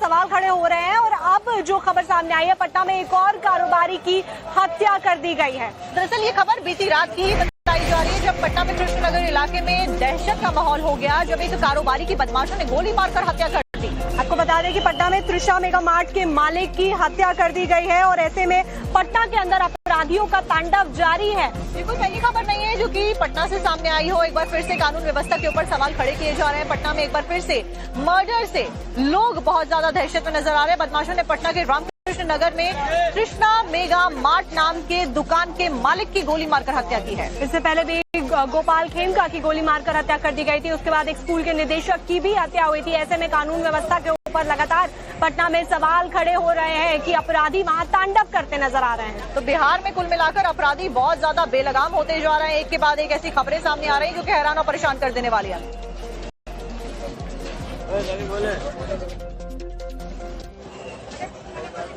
सवाल खड़े हो रहे हैं और अब जो खबर सामने आई है, पटना में एक और कारोबारी की हत्या कर दी गई है। दरअसल ये खबर बीती रात की ही बताई जा रही है, जब पटना में कृष्णनगर इलाके में दहशत का माहौल हो गया, जब एक कारोबारी की बदमाशों ने गोली मारकर हत्या कर दी। आपको बता दें कि पटना में तृषा मेगा मार्ट के मालिक की हत्या कर दी गई है और ऐसे में पटना के अंदर अपराधियों का तांडव जारी है। ये कोई पहली खबर नहीं है जो कि पटना से सामने आई हो। एक बार फिर से कानून व्यवस्था के ऊपर सवाल खड़े किए जा रहे हैं। पटना में एक बार फिर से मर्डर से लोग बहुत ज्यादा दहशत में नजर आ रहे हैं। बदमाशों ने पटना के रामकृष्ण नगर में कृष्णा मेगा मार्ट नाम के दुकान के मालिक की गोली मारकर हत्या की है। इससे पहले भी गोपाल खेमका की गोली मारकर हत्या कर दी गई थी। उसके बाद एक स्कूल के निदेशक की भी हत्या हुई थी। ऐसे में कानून व्यवस्था के ऊपर लगातार पटना में सवाल खड़े हो रहे हैं कि अपराधी वहां तांडव करते नजर आ रहे हैं। तो बिहार में कुल मिलाकर अपराधी बहुत ज्यादा बेलगाम होते जा रहे हैं। एक के बाद एक ऐसी खबरें सामने आ रही हैं जो कि हैरान और परेशान कर देने वाली है।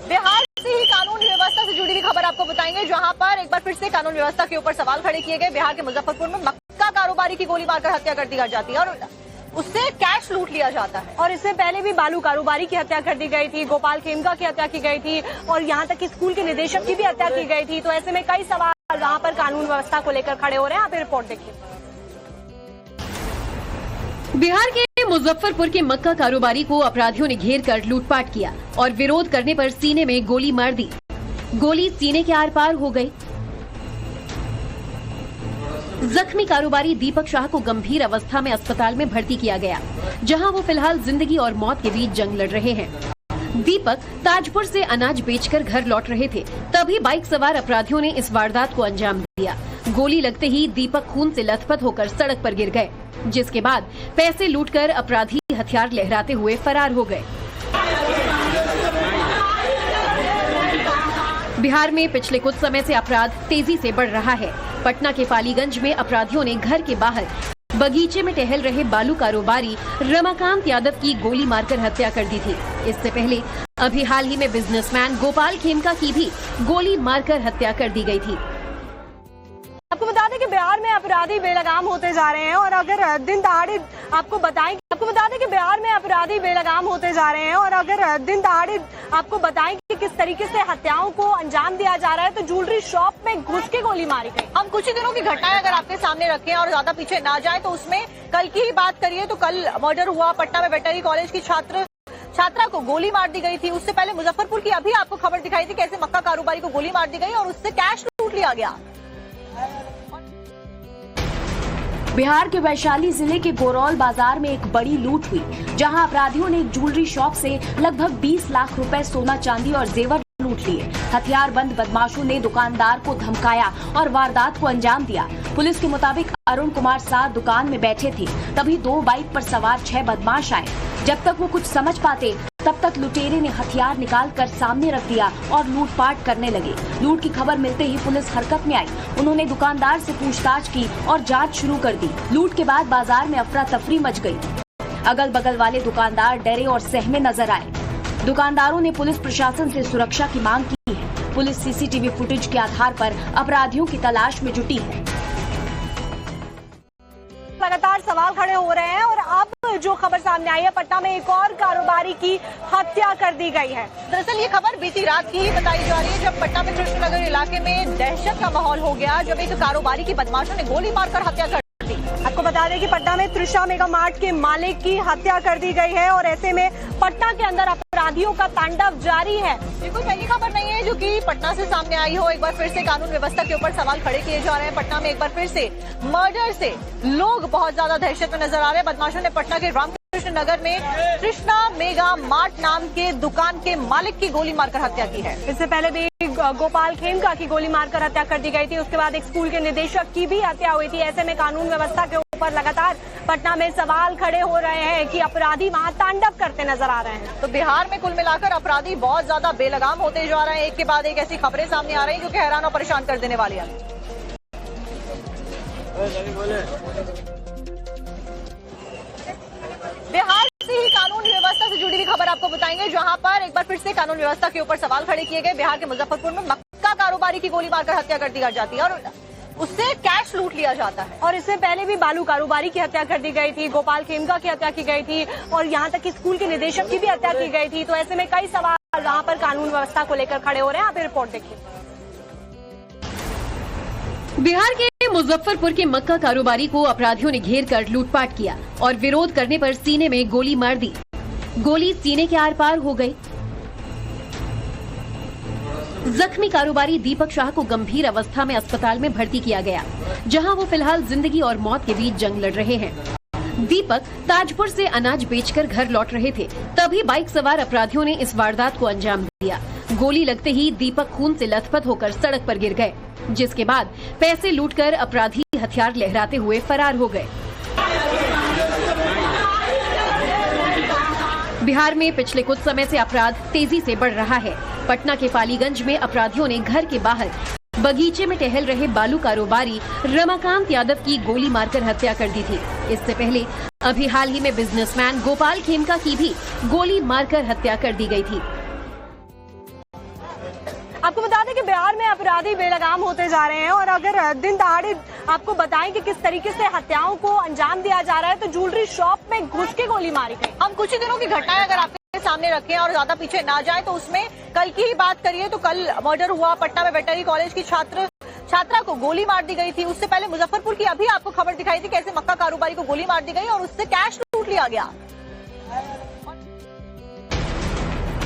बिहार से ही कानून व्यवस्था से जुड़ी हुई खबर आपको बताएंगे, जहां पर एक बार फिर से कानून व्यवस्था के ऊपर सवाल खड़े किए गए। बिहार के मुजफ्फरपुर में मक्का कारोबारी की गोली मारकर हत्या कर दी जाती है और उससे कैश लूट लिया जाता है। और इससे पहले भी बालू कारोबारी की हत्या कर दी गई थी, गोपाल खेमका की हत्या की गई थी और यहाँ तक कि स्कूल के निदेशक की भी हत्या की गई थी। तो ऐसे में कई सवाल वहाँ पर कानून व्यवस्था को लेकर खड़े हो रहे हैं। आप रिपोर्ट देखिए। बिहार के मुजफ्फरपुर के मक्का कारोबारी को अपराधियों ने घेर कर लूटपाट किया और विरोध करने पर सीने में गोली मार दी। गोली सीने के आर पार हो गई। जख्मी कारोबारी दीपक शाह को गंभीर अवस्था में अस्पताल में भर्ती किया गया, जहां वो फिलहाल जिंदगी और मौत के बीच जंग लड़ रहे हैं। दीपक ताजपुर से अनाज बेचकर घर लौट रहे थे, तभी बाइक सवार अपराधियों ने इस वारदात को अंजाम दिया। गोली लगते ही दीपक खून से लथपथ होकर सड़क पर गिर गए, जिसके बाद पैसे लूटकर अपराधी हथियार लहराते हुए फरार हो गए। बिहार में पिछले कुछ समय से अपराध तेजी से बढ़ रहा है। पटना के पालीगंज में अपराधियों ने घर के बाहर बगीचे में टहल रहे बालू कारोबारी रमाकांत यादव की गोली मारकर हत्या कर दी थी। इससे पहले अभी हाल ही में बिजनेसमैन गोपाल खेमका की भी गोली मारकर हत्या कर दी गई थी। आपको बता दें कि बिहार में अपराधी बेलगाम होते जा रहे हैं और अगर दिन दहाड़े आपको बताएं कि बिहार में अपराधी बेलगाम होते जा रहे हैं और अगर दिन दहाड़े आपको बताएं कि किस तरीके से हत्याओं को अंजाम दिया जा रहा है, तो ज्वेलरी शॉप में घुस के गोली मारी गई। हम कुछ ही दिनों की घटनाएं अगर आपके सामने रखें और ज्यादा पीछे ना जाए तो उसमें कल की ही बात करिए तो कल मर्डर हुआ। पटना में वेटनरी कॉलेज की छात्रा को गोली मार दी गई थी। उससे पहले मुजफ्फरपुर की अभी आपको खबर दिखाई थी कैसे मक्का कारोबारी को गोली मार दी गई और उससे कैश लूट लिया गया। बिहार के वैशाली जिले के गोरौल बाजार में एक बड़ी लूट हुई, जहां अपराधियों ने एक ज्वेलरी शॉप से लगभग 20 लाख रुपए सोना चांदी और जेवर लूट लिए। हथियारबंद बदमाशों ने दुकानदार को धमकाया और वारदात को अंजाम दिया। पुलिस के मुताबिक अरुण कुमार साह दुकान में बैठे थे, तभी 2 बाइक पर सवार 6 बदमाश आए। जब तक वो कुछ समझ पाते तब तक लुटेरे ने हथियार निकालकर सामने रख दिया और लूटपाट करने लगे। लूट की खबर मिलते ही पुलिस हरकत में आई। उन्होंने दुकानदार से पूछताछ की और जांच शुरू कर दी। लूट के बाद बाजार में अफरा तफरी मच गई। अगल बगल वाले दुकानदार डरे और सहमे नजर आए। दुकानदारों ने पुलिस प्रशासन से सुरक्षा की मांग की है। पुलिस सीसीटीवी फुटेज के आधार पर अपराधियों की तलाश में जुटी है। लगातार सवाल खड़े हो रहे हैं और अब जो खबर सामने आई है, पटना में एक और कारोबारी की हत्या कर दी गई है। दरअसल ये खबर बीती रात की ही बताई जा रही है, जब पटना में कृष्णनगर इलाके में दहशत का माहौल हो गया, जब एक कारोबारी की बदमाशों ने गोली मारकर हत्या कर दी। आपको बता दें कि पटना में तृषा मेगा मार्ट के मालिक की हत्या कर दी गई है और ऐसे में पटना के अंदर अपराधियों का तांडव जारी है। ये कोई पहली खबर नहीं है जो कि पटना से सामने आई हो। एक बार फिर से कानून व्यवस्था के ऊपर सवाल खड़े किए जा रहे हैं। पटना में एक बार फिर से मर्डर से लोग बहुत ज्यादा दहशत में नजर आ रहे हैं। बदमाशों ने पटना के रामकृष्ण नगर में कृष्णा मेगा मार्ट नाम के दुकान के मालिक की गोली मारकर हत्या की है। इससे पहले भी गोपाल खेमका की गोली मारकर हत्या कर दी गई थी। उसके बाद एक स्कूल के निदेशक की भी हत्या हुई थी। ऐसे में कानून व्यवस्था के ऊपर लगातार पटना में सवाल खड़े हो रहे हैं कि अपराधी वहां तांडव करते नजर आ रहे हैं। तो बिहार में कुल मिलाकर अपराधी बहुत ज्यादा बेलगाम होते जा रहे हैं। एक के बाद एक ऐसी खबरें सामने आ रही हैं जो कि हैरान और परेशान कर देने वाली है। बिहार से ही कानून व्यवस्था से जुड़ी हुई खबर आपको बताएंगे, जहां पर एक बार फिर से कानून व्यवस्था के ऊपर सवाल खड़े किए गए। बिहार के मुजफ्फरपुर में मक्का कारोबारी की गोली मारकर हत्या कर दी जाती है और उससे कैश लूट लिया जाता है। और इससे पहले भी बालू कारोबारी की हत्या कर दी गई थी, गोपाल खेमका की हत्या की गई थी और यहाँ तक कि स्कूल के निदेशक की भी हत्या की गई थी। तो ऐसे में कई सवाल वहाँ पर कानून व्यवस्था को लेकर खड़े हो रहे हैं। आप रिपोर्ट देखिए। बिहार के मुजफ्फरपुर के मक्का कारोबारी को अपराधियों ने घेर कर लूटपाट किया और विरोध करने पर सीने में गोली मार दी। गोली सीने के आर पार हो गई। जख्मी कारोबारी दीपक शाह को गंभीर अवस्था में अस्पताल में भर्ती किया गया, जहां वो फिलहाल जिंदगी और मौत के बीच जंग लड़ रहे हैं। दीपक ताजपुर से अनाज बेचकर घर लौट रहे थे, तभी बाइक सवार अपराधियों ने इस वारदात को अंजाम दिया। गोली लगते ही दीपक खून से लथपथ होकर सड़क पर गिर गए, जिसके बाद पैसे लूटकर अपराधी हथियार लहराते हुए फरार हो गए। बिहार में पिछले कुछ समय से अपराध तेजी से बढ़ रहा है। पटना के पालीगंज में अपराधियों ने घर के बाहर बगीचे में टहल रहे बालू कारोबारी रमाकांत यादव की गोली मारकर हत्या कर दी थी। इससे पहले अभी हाल ही में बिजनेसमैन गोपाल खेमका की भी गोली मारकर हत्या कर दी गई थी। आपको बता दें कि बिहार में अपराधी बेलगाम होते जा रहे हैं और अगर दिन दहाड़े आपको बताएं कि किस तरीके से हत्याओं को अंजाम दिया जा रहा है, तो ज्वेलरी शॉप में घुस के गोली मारी गई। हम कुछ ही दिनों की घटनाएं अगर आपके सामने रखें और ज्यादा पीछे ना जाए तो उसमें कल की ही बात करिए तो कल मर्डर हुआ। पटना में वेटनरी कॉलेज की छात्रा को गोली मार दी गई थी। उससे पहले मुजफ्फरपुर की अभी आपको खबर दिखाई थी कैसे मक्का कारोबारी को गोली मार दी गई और उससे कैश लूट लिया गया।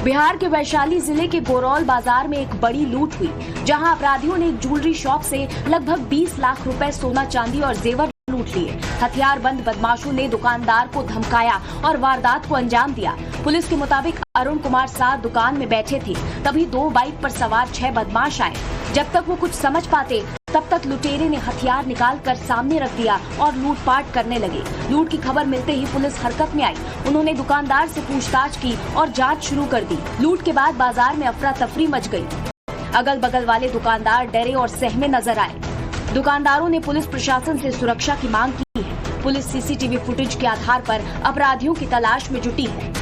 बिहार के वैशाली जिले के गोरौल बाजार में एक बड़ी लूट हुई, जहां अपराधियों ने एक ज्वेलरी शॉप से लगभग 20 लाख रुपए सोना चांदी और जेवर लूट लिए। हथियारबंद बदमाशों ने दुकानदार को धमकाया और वारदात को अंजाम दिया। पुलिस के मुताबिक अरुण कुमार साह दुकान में बैठे थे, तभी 2 बाइक पर सवार 6 बदमाश आए। जब तक वो कुछ समझ पाते तब तक लुटेरे ने हथियार निकालकर सामने रख दिया और लूटपाट करने लगे। लूट की खबर मिलते ही पुलिस हरकत में आई। उन्होंने दुकानदार से पूछताछ की और जांच शुरू कर दी। लूट के बाद बाजार में अफरा तफरी मच गई। अगल बगल वाले दुकानदार डरे और सहमे नजर आए। दुकानदारों ने पुलिस प्रशासन से सुरक्षा की मांग की है। पुलिस सीसीटीवी फुटेज के आधार पर अपराधियों की तलाश में जुटी है।